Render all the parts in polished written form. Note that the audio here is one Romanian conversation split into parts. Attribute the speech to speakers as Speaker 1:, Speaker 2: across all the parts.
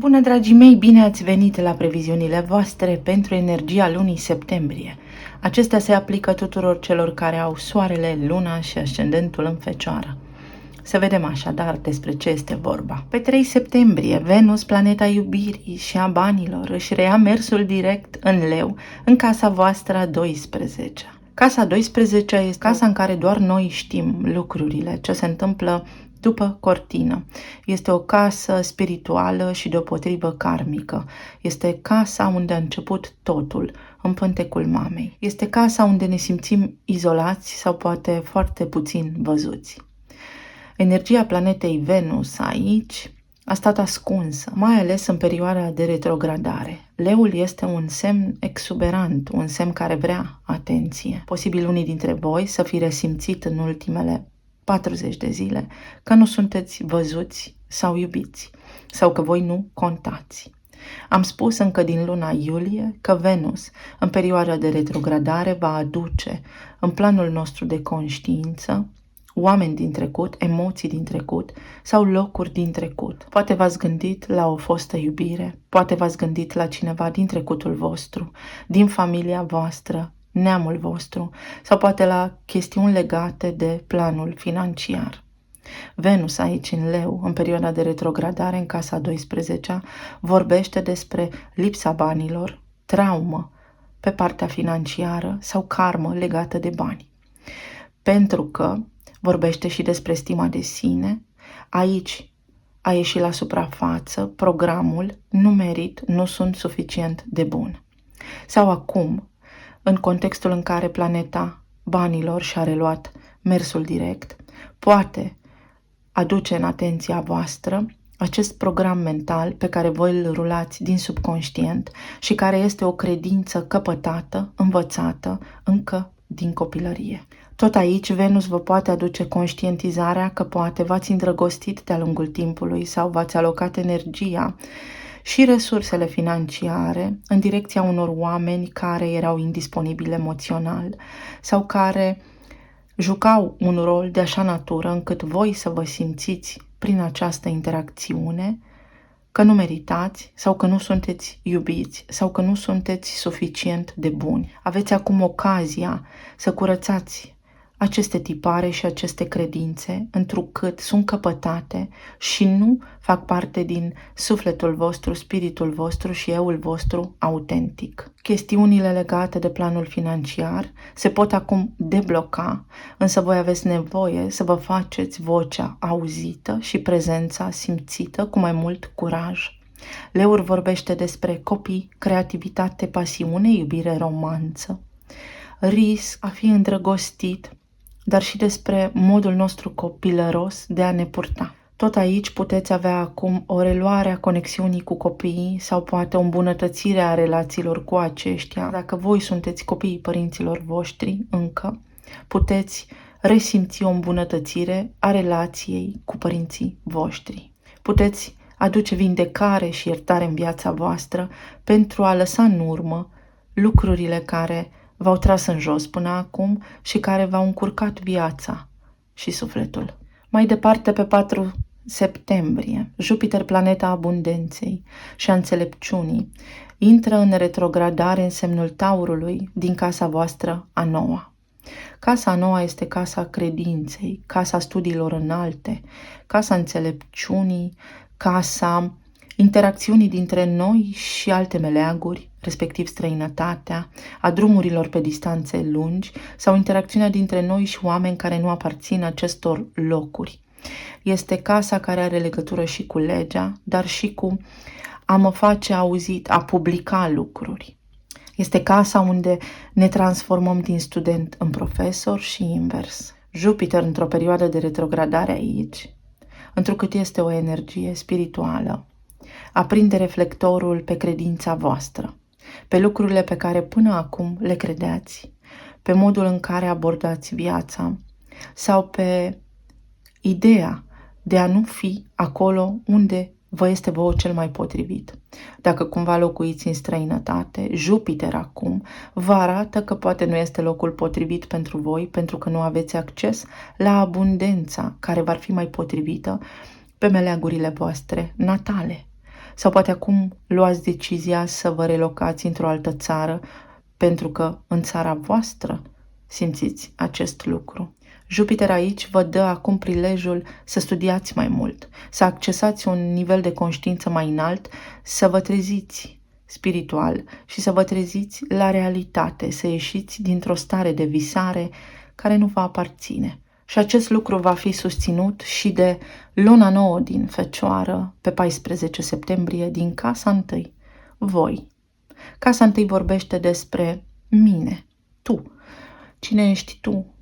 Speaker 1: Bună, dragii mei, bine ați venit la previziunile voastre pentru energia lunii septembrie. Acestea se aplică tuturor celor care au soarele, luna și ascendentul în Fecioară. Să vedem așadar despre ce este vorba. Pe 3 septembrie, Venus, planeta iubirii și a banilor, își reia mersul direct în Leu, în casa voastră a 12. Casa 12 este casa în care doar noi știm lucrurile, ce se întâmplă după cortină. Este o casă spirituală și deopotrivă karmică. Este casa unde a început totul, în pântecul mamei. Este casa unde ne simțim izolați sau poate foarte puțin văzuți. Energia planetei Venus aici a stat ascunsă, mai ales în perioada de retrogradare. Leul este un semn exuberant, un semn care vrea atenție. Posibil unii dintre voi să fi resimțit în ultimele 40 de zile că nu sunteți văzuți sau iubiți, sau că voi nu contați. Am spus încă din luna iulie că Venus, în perioada de retrogradare, va aduce în planul nostru de conștiință oameni din trecut, emoții din trecut sau locuri din trecut. Poate v-ați gândit la o fostă iubire, poate v-ați gândit la cineva din trecutul vostru, din familia voastră, neamul vostru, sau poate la chestiuni legate de planul financiar. Venus aici în Leu, în perioada de retrogradare în casa 12, vorbește despre lipsa banilor, traumă pe partea financiară sau karmă legată de bani. Pentru că vorbește și despre stima de sine, aici a ieșit la suprafață programul nu merit, nu sunt suficient de bun. Sau acum, în contextul în care planeta banilor și-a reluat mersul direct, poate aduce în atenția voastră acest program mental pe care voi îl rulați din subconștient și care este o credință căpătată, învățată încă din copilărie. Tot aici, Venus vă poate aduce conștientizarea că poate v-ați îndrăgostit de-a lungul timpului sau v-ați alocat energia și resursele financiare în direcția unor oameni care erau indisponibili emoțional sau care jucau un rol de așa natură încât voi să vă simțiți prin această interacțiune că nu meritați sau că nu sunteți iubiți sau că nu sunteți suficient de buni. Aveți acum ocazia să curățați aceste tipare și aceste credințe, întrucât sunt căpătate și nu fac parte din sufletul vostru, spiritul vostru și euul vostru autentic. Chestiunile legate de planul financiar se pot acum debloca, însă voi aveți nevoie să vă faceți vocea auzită și prezența simțită cu mai mult curaj. Leul vorbește despre copii, creativitate, pasiune, iubire, romanță, risc a fi îndrăgostit, dar și despre modul nostru copilăros de a ne purta. Tot aici puteți avea acum o reluare a conexiunii cu copiii sau poate o îmbunătățire a relațiilor cu aceștia. Dacă voi sunteți copiii părinților voștri încă, puteți resimți o îmbunătățire a relației cu părinții voștri. Puteți aduce vindecare și iertare în viața voastră pentru a lăsa în urmă lucrurile care v-au tras în jos până acum și care v-au încurcat viața și sufletul. Mai departe, pe 4 septembrie, Jupiter, planeta abundenței și a înțelepciunii, intră în retrogradare în semnul Taurului din casa voastră a noua. Casa a noua este casa credinței, casa studiilor înalte, casa înțelepciunii, casa interacțiunii dintre noi și alte meleaguri, respectiv străinătatea, a drumurilor pe distanțe lungi sau interacțiunea dintre noi și oameni care nu aparțin acestor locuri. Este casa care are legătură și cu legea, dar și cu a mă face auzit, a publica lucruri. Este casa unde ne transformăm din student în profesor și invers. Jupiter, într-o perioadă de retrogradare aici, întrucât este o energie spirituală, aprinde reflectorul pe credința voastră, pe lucrurile pe care până acum le credeați, pe modul în care abordați viața sau pe ideea de a nu fi acolo unde vă este vouă cel mai potrivit. Dacă cumva locuiți în străinătate, Jupiter acum vă arată că poate nu este locul potrivit pentru voi, pentru că nu aveți acces la abundența care v-ar fi mai potrivită pe meleagurile voastre natale. Sau poate acum luați decizia să vă relocați într-o altă țară pentru că în țara voastră simțiți acest lucru. Jupiter aici vă dă acum prilejul să studiați mai mult, să accesați un nivel de conștiință mai înalt, să vă treziți spiritual și să vă treziți la realitate, să ieșiți dintr-o stare de visare care nu vă aparține. Și acest lucru va fi susținut și de luna nouă din Fecioară, pe 14 septembrie, din casa întâi, voi. Casa întâi vorbește despre mine, tu. Cine ești tu?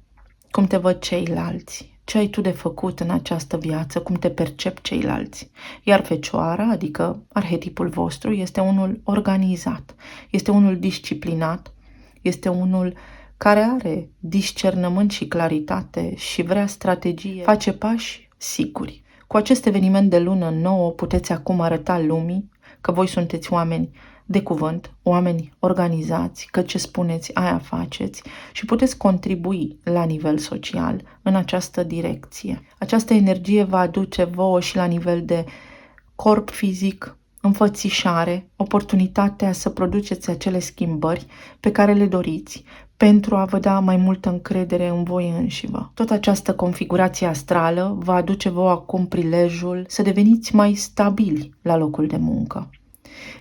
Speaker 1: Cum te văd ceilalți? Ce ai tu de făcut în această viață? Cum te percep ceilalți? Iar Fecioara, adică arhetipul vostru, este unul organizat, este unul disciplinat, este unul care are discernământ și claritate și vrea strategie, face pași siguri. Cu acest eveniment de lună nouă puteți acum arăta lumii că voi sunteți oameni de cuvânt, oameni organizați, că ce spuneți, aia faceți și puteți contribui la nivel social în această direcție. Această energie va aduce vouă și la nivel de corp fizic, înfățișare, oportunitatea să produceți acele schimbări pe care le doriți pentru a vă da mai multă încredere în voi înșivă. Tot această configurație astrală va aduce vouă acum prilejul să deveniți mai stabili la locul de muncă.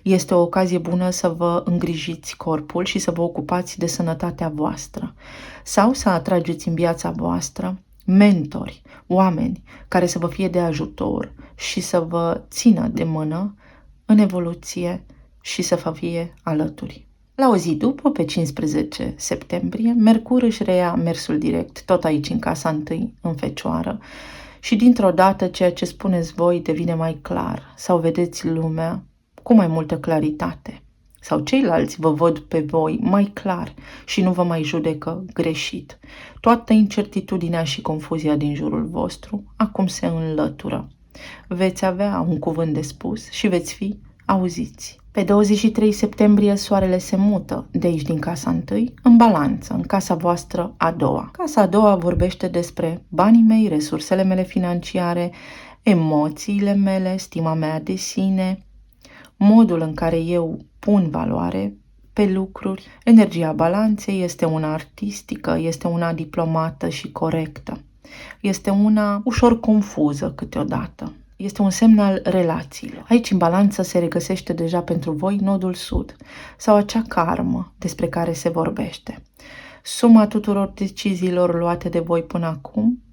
Speaker 1: Este o ocazie bună să vă îngrijiți corpul și să vă ocupați de sănătatea voastră sau să atrageți în viața voastră mentori, oameni care să vă fie de ajutor și să vă țină de mână în evoluție și să vă fie alături. La o zi după, pe 15 septembrie, Mercur își reia mersul direct, tot aici în casa întâi, în Fecioară, și dintr-o dată ceea ce spuneți voi devine mai clar sau vedeți lumea cu mai multă claritate. Sau ceilalți vă văd pe voi mai clar și nu vă mai judecă greșit. Toată incertitudinea și confuzia din jurul vostru acum se înlătură. Veți avea un cuvânt de spus și veți fi auziți. Pe 23 septembrie soarele se mută de aici din casa întâi în balanță, în casa voastră a doua. Casa a doua vorbește despre banii mei, resursele mele financiare, emoțiile mele, stima mea de sine, modul în care eu pun valoare pe lucruri. Energia balanței este una artistică, este una diplomată și corectă. Este una ușor confuză câteodată. Este un semn al relațiilor. Aici, în balanță, se regăsește deja pentru voi nodul sud sau acea karmă despre care se vorbește. Suma tuturor deciziilor luate de voi până acum,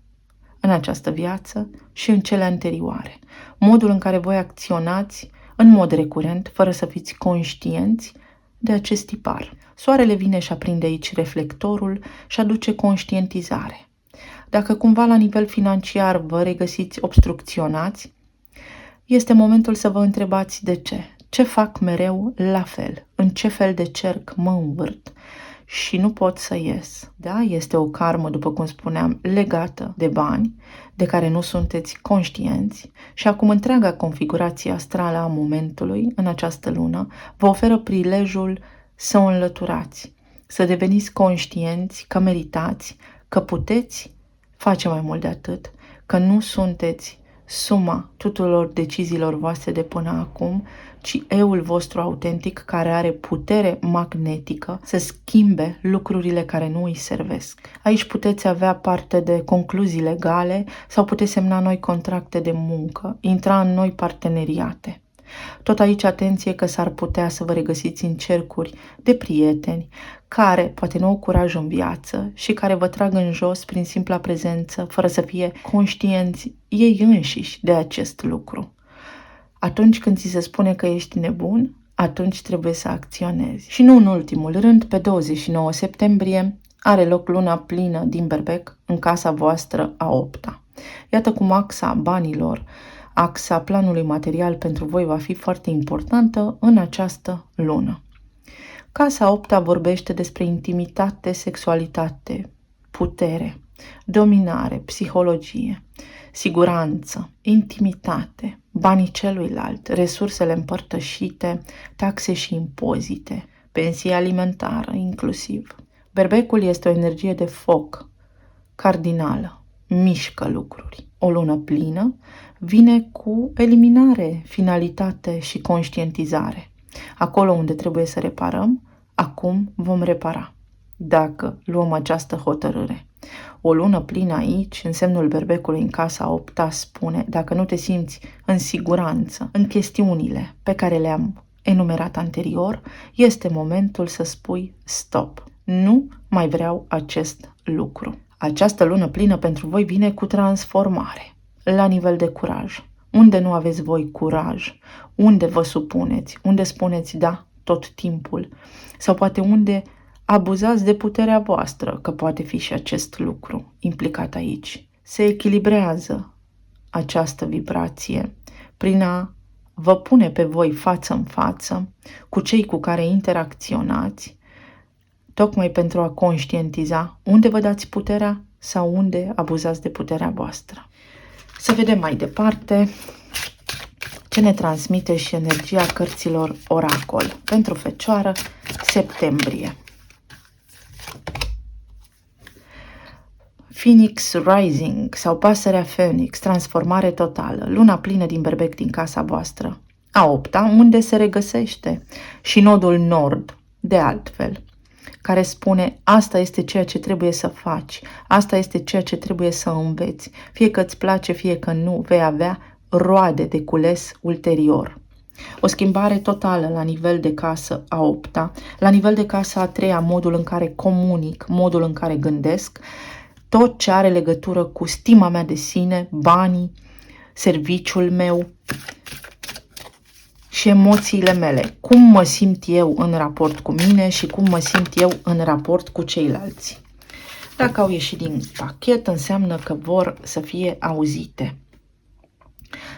Speaker 1: în această viață și în cele anterioare. Modul în care voi acționați în mod recurent, fără să fiți conștienți de acest tipar. Soarele vine și aprinde aici reflectorul și aduce conștientizare. Dacă cumva la nivel financiar vă regăsiți obstrucționați, este momentul să vă întrebați de ce. Ce fac mereu la fel? În ce fel de cerc mă învârt? Și nu pot să ies. Da, este o karmă, după cum spuneam, legată de bani, de care nu sunteți conștienți și acum întreaga configurație astrală a momentului, în această lună, vă oferă prilejul să o înlăturați, să deveniți conștienți că meritați, că puteți face mai mult de atât, că nu sunteți suma tuturor deciziilor voastre de până acum, ci eul vostru autentic care are putere magnetică să schimbe lucrurile care nu îi servesc. Aici puteți avea parte de concluzii legale sau puteți semna noi contracte de muncă, intra în noi parteneriate. Tot aici atenție că s-ar putea să vă regăsiți în cercuri de prieteni care poate nu au curaj în viață și care vă trag în jos prin simpla prezență, fără să fie conștienți ei înșiși de acest lucru. Atunci când ți se spune că ești nebun, atunci trebuie să acționezi. Și nu în ultimul rând, pe 29 septembrie are loc luna plină din Berbec în casa voastră a 8-a. Iată cum axa banilor, axa planului material pentru voi va fi foarte importantă în această lună. Casa 8-a vorbește despre intimitate, sexualitate, putere, dominare, psihologie, siguranță, intimitate, banii celuilalt, resursele împărtășite, taxe și impozite, pensie alimentară inclusiv. Berbecul este o energie de foc, cardinală, mișcă lucruri. O lună plină vine cu eliminare, finalitate și conștientizare. Acolo unde trebuie să reparăm, acum vom repara, dacă luăm această hotărâre. O lună plină aici, în semnul berbecului în casa 8-a, spune, dacă nu te simți în siguranță în chestiunile pe care le-am enumerat anterior, este momentul să spui stop. Nu mai vreau acest lucru. Această lună plină pentru voi vine cu transformare la nivel de curaj. Unde nu aveți voi curaj, unde vă supuneți, unde spuneți da tot timpul, sau poate unde abuzați de puterea voastră, că poate fi și acest lucru implicat aici. Se echilibrează această vibrație prin a vă pune pe voi față în față cu cei cu care interacționați, tocmai pentru a conștientiza unde vă dați puterea sau unde abuzați de puterea voastră. Să vedem mai departe ce ne transmite și energia cărților oracol pentru Fecioară, septembrie. Phoenix Rising sau pasărea Phoenix, transformare totală, luna plină din berbec din casa voastră, a 8-a, unde se regăsește și nodul nord, de altfel, care spune asta este ceea ce trebuie să faci, asta este ceea ce trebuie să înveți, fie că îți place, fie că nu, vei avea roade de cules ulterior. O schimbare totală la nivel de casă a 8-a, la nivel de casă a 3-a, modul în care comunic, modul în care gândesc, tot ce are legătură cu stima mea de sine, banii, serviciul meu și emoțiile mele. Cum mă simt eu în raport cu mine și cum mă simt eu în raport cu ceilalți. Dacă au ieșit din pachet, înseamnă că vor să fie auzite.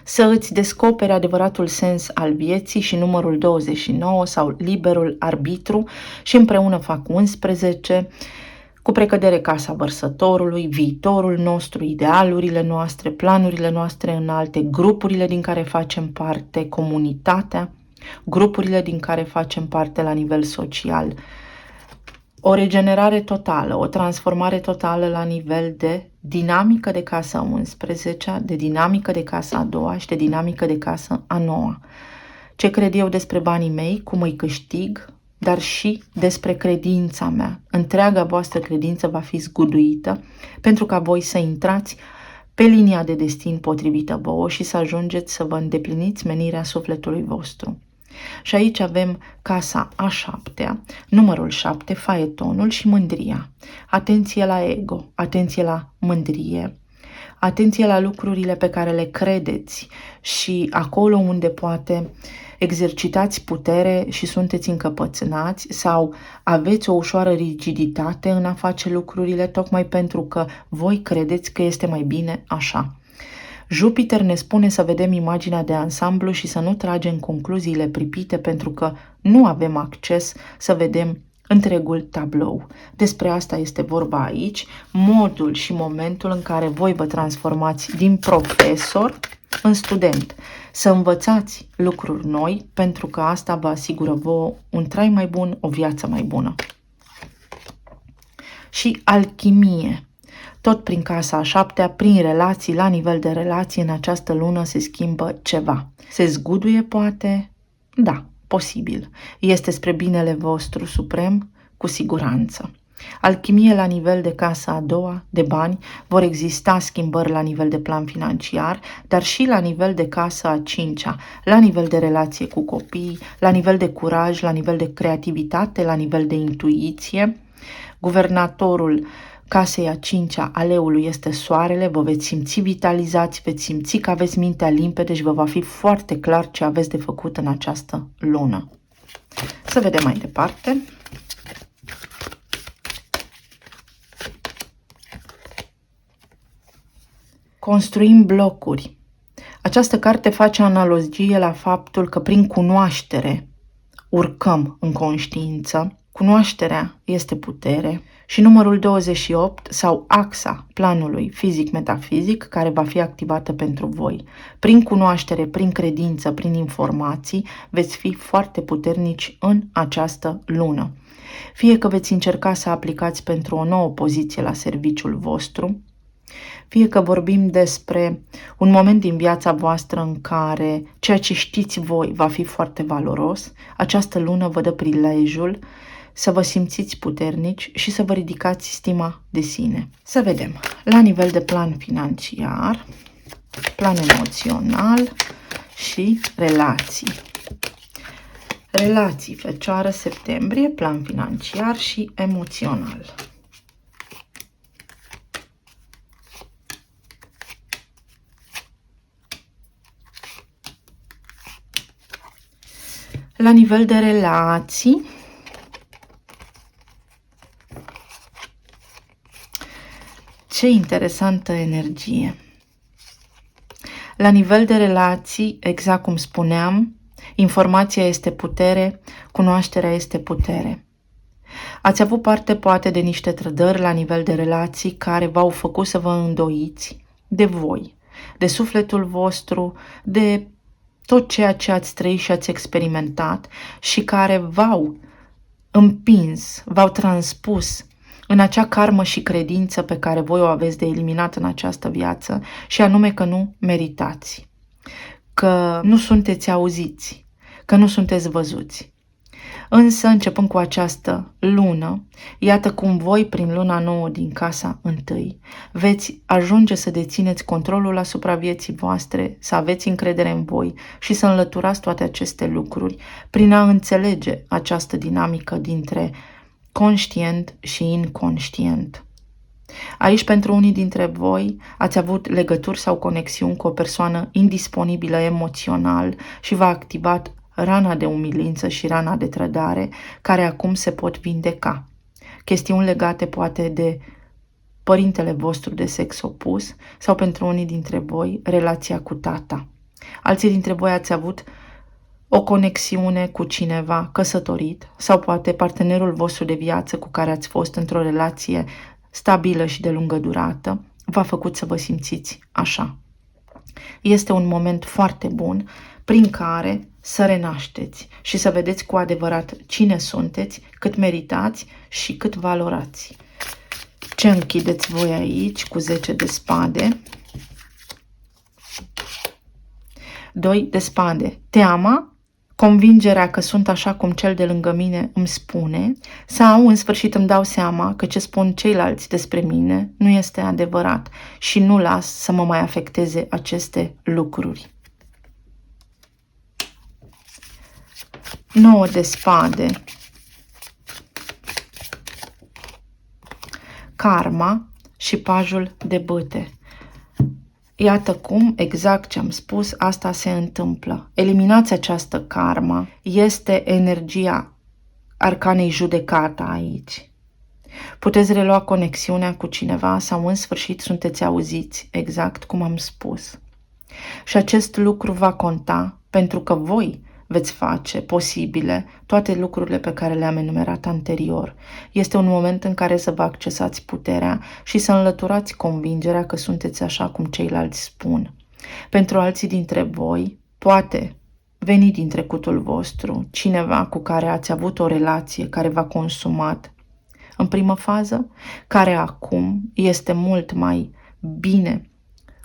Speaker 1: Să îți descoperi adevăratul sens al vieții și numărul 29 sau liberul arbitru și împreună fac 11, cu precădere casa vărsătorului, viitorul nostru, idealurile noastre, planurile noastre înalte, grupurile din care facem parte, comunitatea, grupurile din care facem parte la nivel social, o regenerare totală, o transformare totală la nivel de dinamică de casa 11, de dinamică de casa a 2 și de dinamică de casa a 9. Ce cred eu despre banii mei, cum îi câștig, dar și despre credința mea. Întreaga voastră credință va fi zguduită pentru ca voi să intrați pe linia de destin potrivită vouă și să ajungeți să vă îndepliniți menirea sufletului vostru. Și aici avem casa a 7-a, numărul 7, faetonul și mândria. Atenție la ego, atenție la mândrie, atenție la lucrurile pe care le credeți și acolo unde poate exercitați putere și sunteți încăpățânați sau aveți o ușoară rigiditate în a face lucrurile tocmai pentru că voi credeți că este mai bine așa. Jupiter ne spune să vedem imaginea de ansamblu și să nu tragem concluziile pripite pentru că nu avem acces să vedem întregul tablou. Despre asta este vorba aici, modul și momentul în care voi vă transformați din profesor în student. Să învățați lucruri noi pentru că asta vă asigură vouă un trai mai bun, o viață mai bună. Și alchimie. Tot prin casa a 7-a, prin relații, la nivel de relații, în această lună se schimbă ceva. Se zguduie, poate? Da, posibil. Este spre binele vostru suprem? Cu siguranță. Alchimie la nivel de casa a 2-a, de bani, vor exista schimbări la nivel de plan financiar, dar și la nivel de casa a 5-a, la nivel de relație cu copiii, la nivel de curaj, la nivel de creativitate, la nivel de intuiție. Guvernatorul casei a 5-a a leului este soarele, vă veți simți vitalizați, veți simți că aveți mintea limpede și vă va fi foarte clar ce aveți de făcut în această lună. Să vedem mai departe. Construim blocuri. Această carte face analogie la faptul că prin cunoaștere urcăm în conștiință. Cunoașterea este putere și numărul 28 sau axa planului fizic-metafizic care va fi activată pentru voi. Prin cunoaștere, prin credință, prin informații veți fi foarte puternici în această lună. Fie că veți încerca să aplicați pentru o nouă poziție la serviciul vostru, Fie că vorbim despre un moment din viața voastră în care ceea ce știți voi va fi foarte valoros, această lună vă dă prilejul să vă simțiți puternici și să vă ridicați stima de sine. Să vedem, la nivel de plan financiar, plan emoțional și relații. Relații, Fecioară, septembrie, plan financiar și emoțional. La nivel de relații, ce interesantă energie! La nivel de relații, exact cum spuneam, informația este putere, cunoașterea este putere. Ați avut parte poate de niște trădări la nivel de relații care v-au făcut să vă îndoiți de voi, de sufletul vostru, de tot ceea ce ați trăit și ați experimentat și care v-au împins, v-au transpus în acea karmă și credință pe care voi o aveți de eliminat în această viață și anume că nu meritați, că nu sunteți auziți, că nu sunteți văzuți. Însă, începând cu această lună, iată cum voi, prin luna nouă din casa întâi, veți ajunge să dețineți controlul asupra vieții voastre, să aveți încredere în voi și să înlăturați toate aceste lucruri prin a înțelege această dinamică dintre conștient și inconștient. Aici, pentru unii dintre voi, ați avut legături sau conexiuni cu o persoană indisponibilă emoțional și v-a activat rana de umilință și rana de trădare, care acum se pot vindeca. Chestiuni legate poate de părintele vostru de sex opus sau pentru unii dintre voi, relația cu tata. Alții dintre voi ați avut o conexiune cu cineva căsătorit sau poate partenerul vostru de viață cu care ați fost într-o relație stabilă și de lungă durată v-a făcut să vă simțiți așa. Este un moment foarte bun prin care să renașteți și să vedeți cu adevărat cine sunteți, cât meritați și cât valorați. Ce închideți voi aici cu 10 de spade? 2 de spade. Teama, convingerea că sunt așa cum cel de lângă mine îmi spune, sau în sfârșit îmi dau seama că ce spun ceilalți despre mine nu este adevărat și nu las să mă mai afecteze aceste lucruri. 9 de spade. Karma și pajul de bâte. Iată cum, exact ce am spus, asta se întâmplă. Eliminați această karma. Este energia arcanei judecata aici. Puteți relua conexiunea cu cineva sau în sfârșit sunteți auziți, exact cum am spus. Și acest lucru va conta pentru că voi veți face posibile toate lucrurile pe care le-am enumerat anterior. Este un moment în care să vă accesați puterea și să înlăturați convingerea că sunteți așa cum ceilalți spun. Pentru alții dintre voi, poate veni din trecutul vostru cineva cu care ați avut o relație care v-a consumat în primă fază, care acum este mult mai bine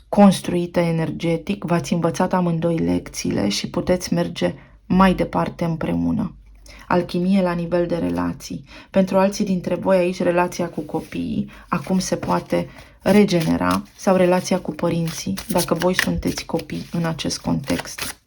Speaker 1: construită energetic, v-ați învățat amândoi lecțiile și puteți merge mai departe împreună. Alchimie la nivel de relații. Pentru alții dintre voi aici relația cu copiii acum se poate regenera sau relația cu părinții, dacă voi sunteți copii în acest context.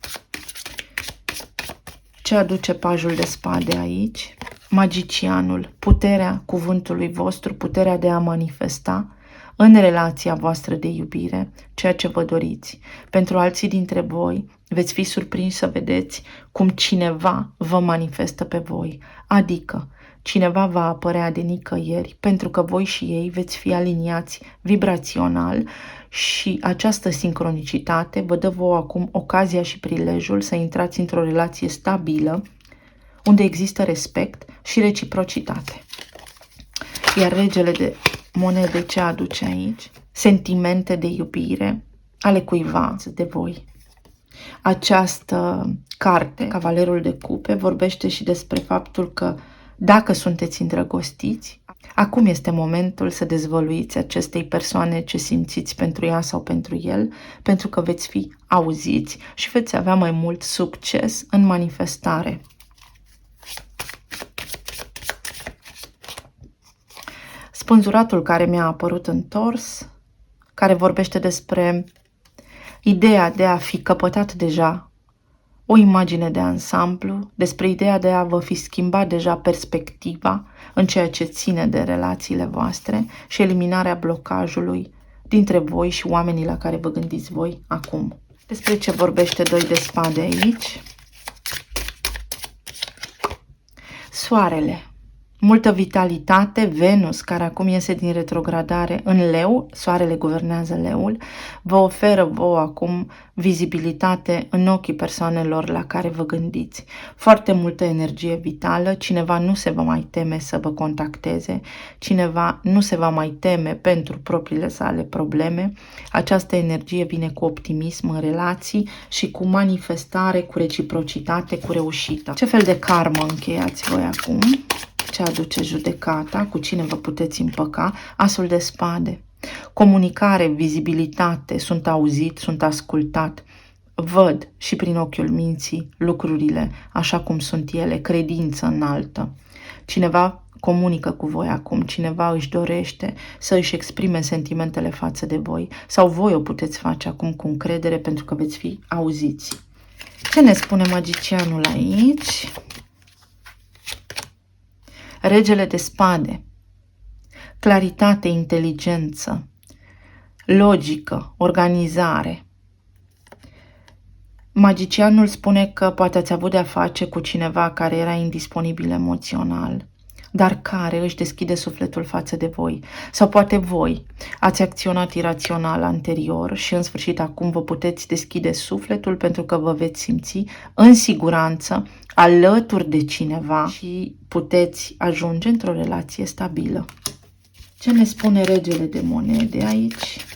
Speaker 1: Ce aduce pajul de spade aici? Magicianul, puterea cuvântului vostru, puterea de a manifesta în relația voastră de iubire ceea ce vă doriți. Pentru alții dintre voi veți fi surprinși să vedeți cum cineva vă manifestă pe voi, adică cineva va apărea de nicăieri pentru că voi și ei veți fi aliniați vibrațional și această sincronicitate vă dă vouă acum ocazia și prilejul să intrați într-o relație stabilă unde există respect și reciprocitate. Iar regele de monede ce aduce aici? Sentimente de iubire ale cuiva de voi. Această carte, Cavalerul de Cupe, vorbește și despre faptul că dacă sunteți îndrăgostiți, Acum este momentul să dezvăluiți acestei persoane ce simțiți pentru ea sau pentru el, pentru că veți fi auziți și veți avea mai mult succes în manifestare. Spânzuratul care mi-a apărut întors, care vorbește despre ideea de a fi căpătat deja o imagine de ansamblu, despre ideea de a vă fi schimbat deja perspectiva în ceea ce ține de relațiile voastre și eliminarea blocajului dintre voi și oamenii la care vă gândiți voi acum. Despre ce vorbește 2 de spade aici? Soarele. Multă vitalitate, Venus, care acum iese din retrogradare în Leu, Soarele guvernează Leul, vă oferă vouă acum vizibilitate în ochii persoanelor la care vă gândiți. Foarte multă energie vitală, cineva nu se va mai teme să vă contacteze, cineva nu se va mai teme pentru propriile sale probleme. Această energie vine cu optimism în relații și cu manifestare, cu reciprocitate, cu reușită. Ce fel de karmă încheiați voi acum? Ce aduce judecata, cu cine vă puteți împăca? Asul de spade. Comunicare, vizibilitate, sunt auzit, sunt ascultat. Văd și prin ochiul minții lucrurile așa cum sunt ele, credință înaltă. Cineva comunică cu voi acum, cineva își dorește să își exprime sentimentele față de voi sau voi o puteți face acum cu încredere pentru că veți fi auziți. Ce ne spune magicianul aici? Regele de spade, claritate, inteligență, logică, organizare. Magicianul spune că poate ați avut de-a face cu cineva care era indisponibil emoțional, dar care își deschide sufletul față de voi. Sau poate voi ați acționat irațional anterior și în sfârșit acum vă puteți deschide sufletul pentru că vă veți simți în siguranță alături de cineva și puteți ajunge într-o relație stabilă. Ce ne spune regele de monede aici?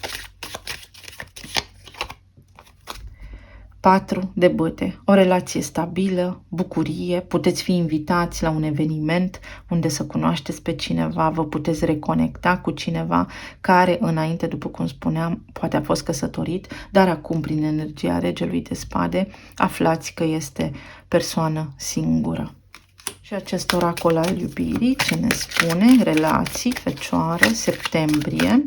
Speaker 1: 4 de bâte, o relație stabilă, bucurie, puteți fi invitați la un eveniment unde să cunoașteți pe cineva, vă puteți reconecta cu cineva care înainte, după cum spuneam, poate a fost căsătorit, dar acum prin energia regelui de spade aflați că este persoană singură. Și acest oracol al iubirii, ce ne spune? Relații, Fecioară, septembrie.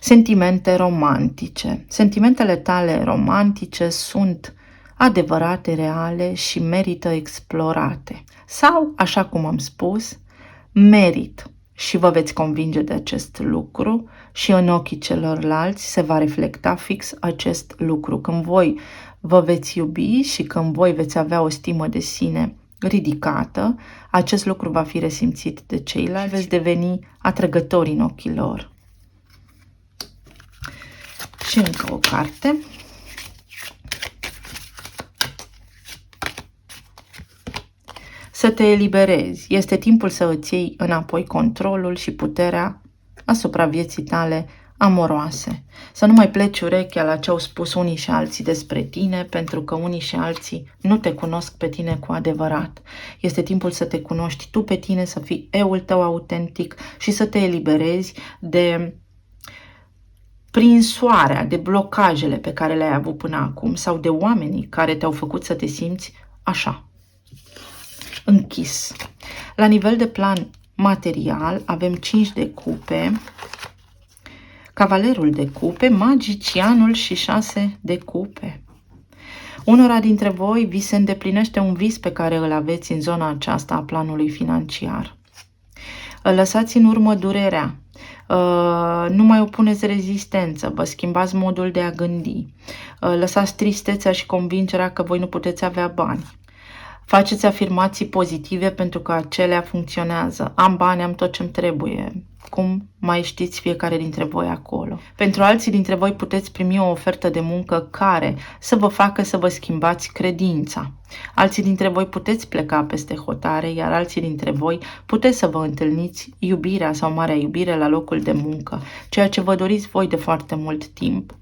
Speaker 1: Sentimente romantice. Sentimentele tale romantice sunt adevărate, reale și merită explorate. Sau, așa cum am spus, merit și vă veți convinge de acest lucru și în ochii celorlalți se va reflecta fix acest lucru. Când voi vă veți iubi și când voi veți avea o stimă de sine ridicată, acest lucru va fi resimțit de ceilalți, veți deveni atrăgători în ochii lor. Și încă o carte. Să te eliberezi. Este timpul să îți iei înapoi controlul și puterea asupra vieții tale amoroase. Să nu mai pleci urechea la ce au spus unii și alții despre tine, pentru că unii și alții nu te cunosc pe tine cu adevărat. Este timpul să te cunoști tu pe tine, să fii eul tău autentic și să te eliberezi de prinsoarea, de blocajele pe care le-ai avut până acum sau de oamenii care te-au făcut să te simți așa, închis. La nivel de plan material avem 5 de cupe, cavalerul de cupe, magicianul și 6 de cupe. Unora dintre voi vi se îndeplinește un vis pe care îl aveți în zona aceasta a planului financiar. Lăsați în urmă durerea. Nu mai opuneți rezistență, vă schimbați modul de a gândi, lăsați tristețea și convingerea că voi nu puteți avea bani. Faceți afirmații pozitive pentru că acelea funcționează. Am bani, am tot ce-mi trebuie. Cum mai știți fiecare dintre voi acolo. Pentru alții dintre voi puteți primi o ofertă de muncă care să vă facă să vă schimbați credința. Alții dintre voi puteți pleca peste hotare, iar alții dintre voi puteți să vă întâlniți iubirea sau marea iubire la locul de muncă, ceea ce vă doriți voi de foarte mult timp.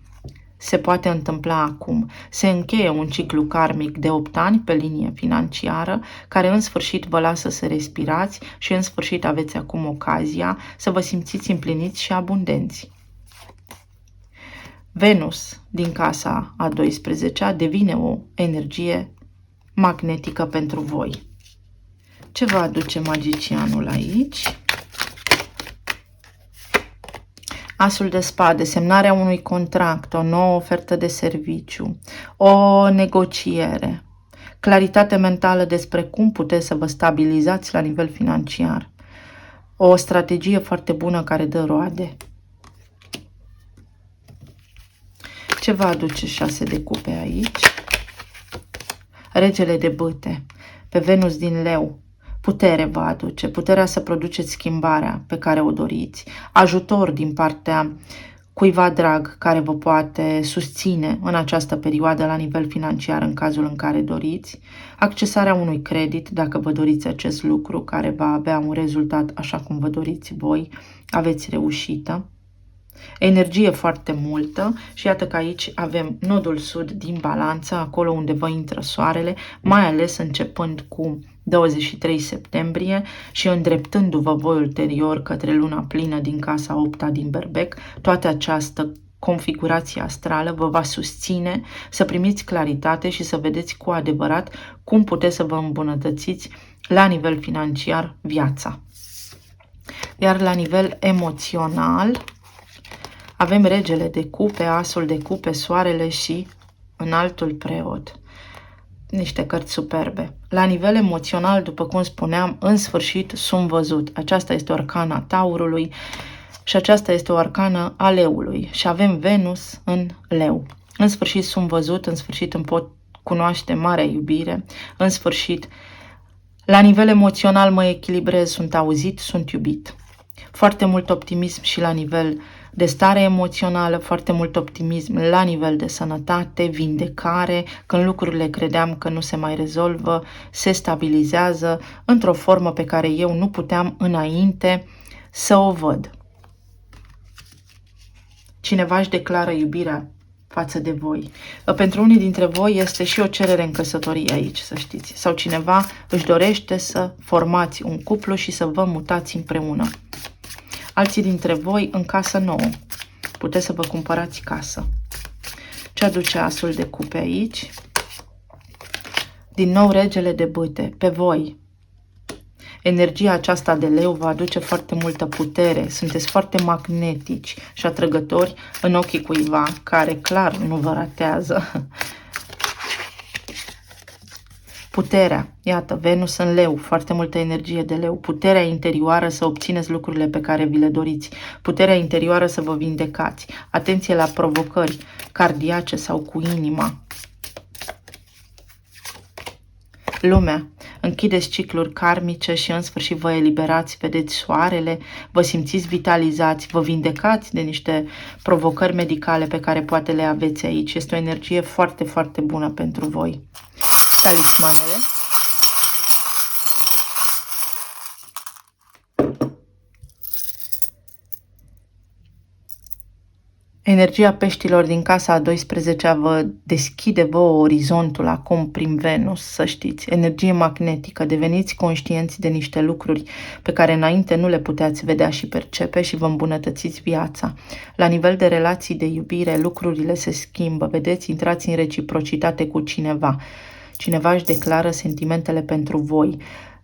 Speaker 1: se poate întâmpla acum. Se încheie un ciclu karmic de 8 ani pe linie financiară, care în sfârșit vă lasă să respirați și în sfârșit aveți acum ocazia să vă simțiți împliniți și abundenți. Venus din casa a 12-a devine o energie magnetică pentru voi. Ce va aduce magicianul aici? Asul de spade, semnarea unui contract, o nouă ofertă de serviciu, o negociere, claritate mentală despre cum puteți să vă stabilizați la nivel financiar, o strategie foarte bună care dă roade. Ce va aduce 6 de cupe aici? Regele de bâte, pe Venus din Leu. Putere vă aduce, puterea să produceți schimbarea pe care o doriți, ajutor din partea cuiva drag care vă poate susține în această perioadă la nivel financiar în cazul în care doriți, accesarea unui credit dacă vă doriți acest lucru care va avea un rezultat așa cum vă doriți voi, aveți reușită. Energie foarte multă și iată că aici avem nodul sud din balanță, acolo unde vă intră soarele, mai ales începând cu 23 septembrie și îndreptându-vă voi ulterior către luna plină din casa 8-a din Berbec. Toată această configurație astrală vă va susține să primiți claritate și să vedeți cu adevărat cum puteți să vă îmbunătățiți la nivel financiar viața. Iar la nivel emoțional avem regele de cupe, asul de cupe, soarele și înaltul preot. Niște cărți superbe. La nivel emoțional, după cum spuneam, în sfârșit sunt văzut. Aceasta este o arcana Taurului și aceasta este o arcană a Leului. Și avem Venus în Leu. În sfârșit sunt văzut, în sfârșit îmi pot cunoaște marea iubire, în sfârșit, la nivel emoțional mă echilibrez, sunt auzit, sunt iubit. Foarte mult optimism și la nivel de stare emoțională, foarte mult optimism la nivel de sănătate, vindecare, când lucrurile credeam că nu se mai rezolvă, se stabilizează într-o formă pe care eu nu puteam înainte să o văd. Cineva își declară iubirea față de voi. Pentru unii dintre voi este și o cerere în căsătorie aici, să știți. Sau cineva își dorește să formați un cuplu și să vă mutați împreună. Alții dintre voi în casă nouă. Puteți să vă cumpărați casă. Ce aduce asul de cupe aici? Din nou regele de bâte. Pe voi. Energia aceasta de leu vă aduce foarte multă putere. Sunteți foarte magnetici și atrăgători în ochii cuiva care clar nu vă ratează. Puterea, iată, Venus în leu, foarte multă energie de leu, puterea interioară să obțineți lucrurile pe care vi le doriți, puterea interioară să vă vindecați, atenție la provocări cardiace sau cu inima. Lumea, închideți cicluri karmice și în sfârșit vă eliberați, vedeți soarele, vă simțiți vitalizați, vă vindecați de niște provocări medicale pe care poate le aveți aici. Este o energie foarte, foarte bună pentru voi. Talismanele. Energia peștilor din casa a 12-a vă deschide vouă orizontul acum prin Venus, să știți. Energie magnetică, deveniți conștienți de niște lucruri pe care înainte nu le puteați vedea și percepe și vă îmbunătățiți viața. La nivel de relații de iubire, lucrurile se schimbă, vedeți, intrați în reciprocitate cu cineva. Cineva își declară sentimentele pentru voi.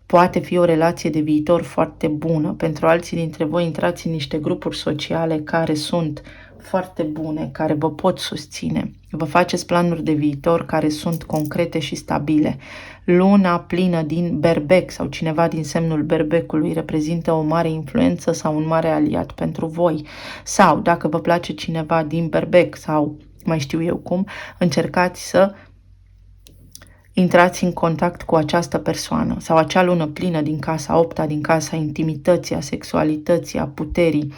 Speaker 1: Poate fi o relație de viitor foarte bună. Pentru alții dintre voi intrați în niște grupuri sociale care sunt foarte bune, care vă pot susține. Vă faceți planuri de viitor care sunt concrete și stabile. Luna plină din Berbec sau cineva din semnul Berbecului reprezintă o mare influență sau un mare aliat pentru voi. Sau, dacă vă place cineva din Berbec sau mai știu eu cum, încercați să intrați în contact cu această persoană sau acea lună plină din casa 8-a, din casa intimității, a sexualității, a puterii,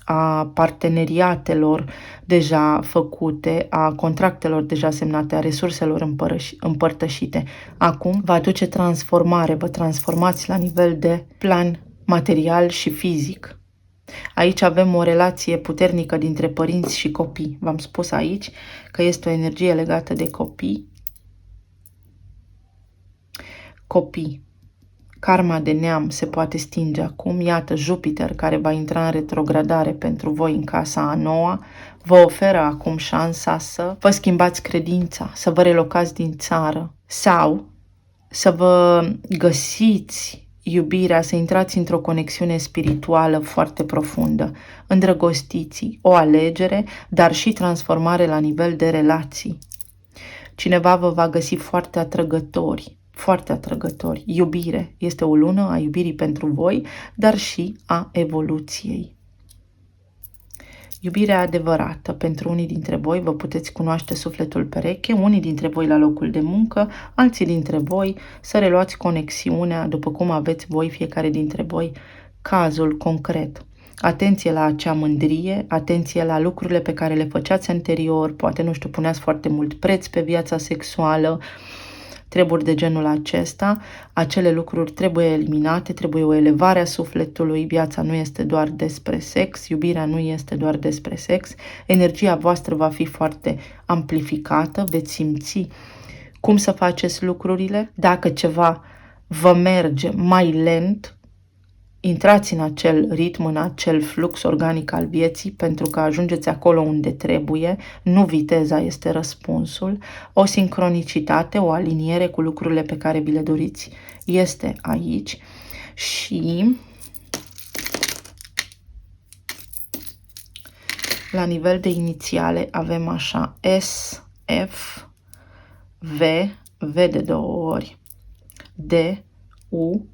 Speaker 1: a parteneriatelor deja făcute, a contractelor deja semnate, a resurselor împărtășite. Acum vă aduce transformare, vă transformați la nivel de plan material și fizic. Aici avem o relație puternică dintre părinți și copii. V-am spus aici că este o energie legată de copii. Copii. Karma de neam se poate stinge acum. Iată, Jupiter, care va intra în retrogradare pentru voi în casa a noua, vă oferă acum șansa să vă schimbați credința, să vă relocați din țară sau să vă găsiți iubirea, să intrați într-o conexiune spirituală foarte profundă. Îndrăgostiți, o alegere, dar și transformare la nivel de relații. Cineva vă va găsi foarte atrăgători, foarte atrăgători. Iubire este o lună a iubirii pentru voi, dar și a evoluției. Iubirea adevărată. Pentru unii dintre voi vă puteți cunoaște sufletul pereche, unii dintre voi la locul de muncă, alții dintre voi să reluați conexiunea după cum aveți voi, fiecare dintre voi, cazul concret. Atenție la acea mândrie, atenție la lucrurile pe care le făceați anterior, poate, nu știu, puneați foarte mult preț pe viața sexuală, treburi de genul acesta. Acele lucruri trebuie eliminate, trebuie o elevare a sufletului. Viața nu este doar despre sex, iubirea nu este doar despre sex. Energia voastră va fi foarte amplificată, veți simți cum să faceți lucrurile. Dacă ceva vă merge mai lent, intrați în acel ritm, în acel flux organic al vieții, pentru că ajungeți acolo unde trebuie. Nu viteza este răspunsul. O sincronicitate, o aliniere cu lucrurile pe care vi le doriți este aici. Și la nivel de inițiale avem așa S, F, V, V de 2 ori, D, U,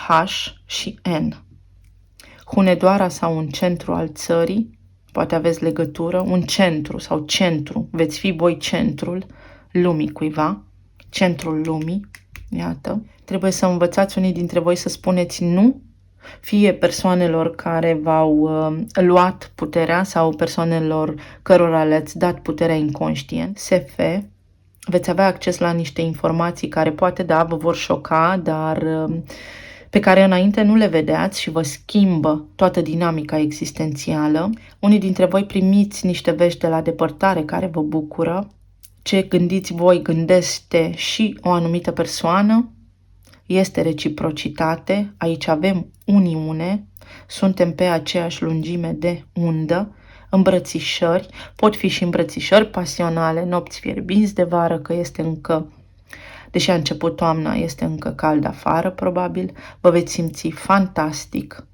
Speaker 1: H și N. Hunedoara sau un centru al țării, poate aveți legătură, un centru sau centru, veți fi voi centrul lumii cuiva, centrul lumii, iată. Trebuie să învățați unii dintre voi să spuneți nu, fie persoanelor care v-au luat puterea sau persoanelor cărora le-ați dat puterea inconștient. SF, veți avea acces la niște informații care poate, da, vă vor șoca, dar pe care înainte nu le vedeați și vă schimbă toată dinamica existențială. Unii dintre voi primiți niște vești de la depărtare care vă bucură. Ce gândiți voi gândește și o anumită persoană. Este reciprocitate. Aici avem uniune. Suntem pe aceeași lungime de undă. Îmbrățișări. Pot fi și îmbrățișări pasionale, nopți fierbinți de vară, că este încă, deși a început toamna, este încă cald afară, probabil. Vă veți simți fantastic.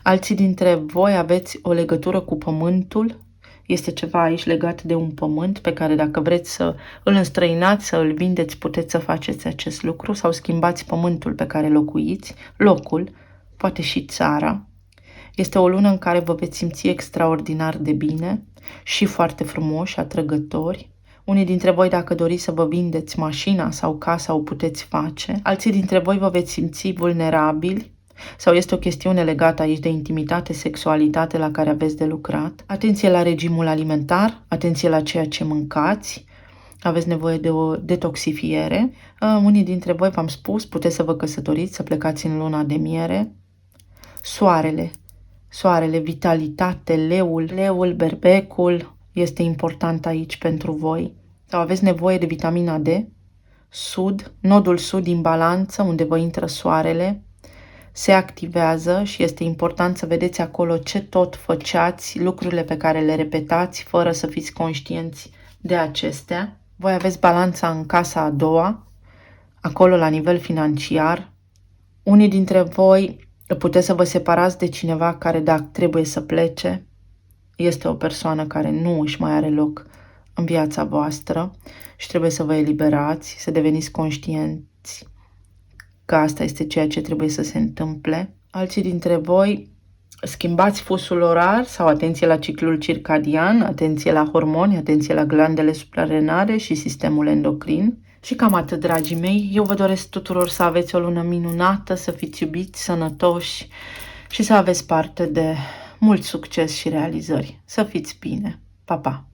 Speaker 1: Alții dintre voi aveți o legătură cu pământul. Este ceva aici legat de un pământ pe care, dacă vreți să îl înstrăinați, să îl vindeți, puteți să faceți acest lucru sau schimbați pământul pe care locuiți, locul, poate și țara. Este o lună în care vă veți simți extraordinar de bine și foarte frumoși, atrăgători. Unii dintre voi, dacă doriți să vă vindeți mașina sau casa, o puteți face. Alții dintre voi vă veți simți vulnerabili sau este o chestiune legată aici de intimitate, sexualitate la care aveți de lucrat. Atenție la regimul alimentar, atenție la ceea ce mâncați. Aveți nevoie de o detoxifiere. Unii dintre voi, v-am spus, puteți să vă căsătoriți, să plecați în luna de miere. Soarele, vitalitate, leul, berbecul este important aici pentru voi. Sau aveți nevoie de vitamina D, nodul sud din balanță, unde vă intră soarele, se activează și este important să vedeți acolo ce tot făceați, lucrurile pe care le repetați, fără să fiți conștienți de acestea. Voi aveți balanța în casa a doua, acolo la nivel financiar. Unii dintre voi puteți să vă separați de cineva care, dacă trebuie să plece, este o persoană care nu își mai are loc în viața voastră și trebuie să vă eliberați, să deveniți conștienți că asta este ceea ce trebuie să se întâmple. Alții dintre voi schimbați fusul orar sau atenție la ciclul circadian, atenție la hormoni, atenție la glandele suprarenare și sistemul endocrin. Și cam atât, dragii mei. Eu vă doresc tuturor să aveți o lună minunată, să fiți iubiți, sănătoși și să aveți parte de mult succes și realizări. Să fiți bine! Pa, pa!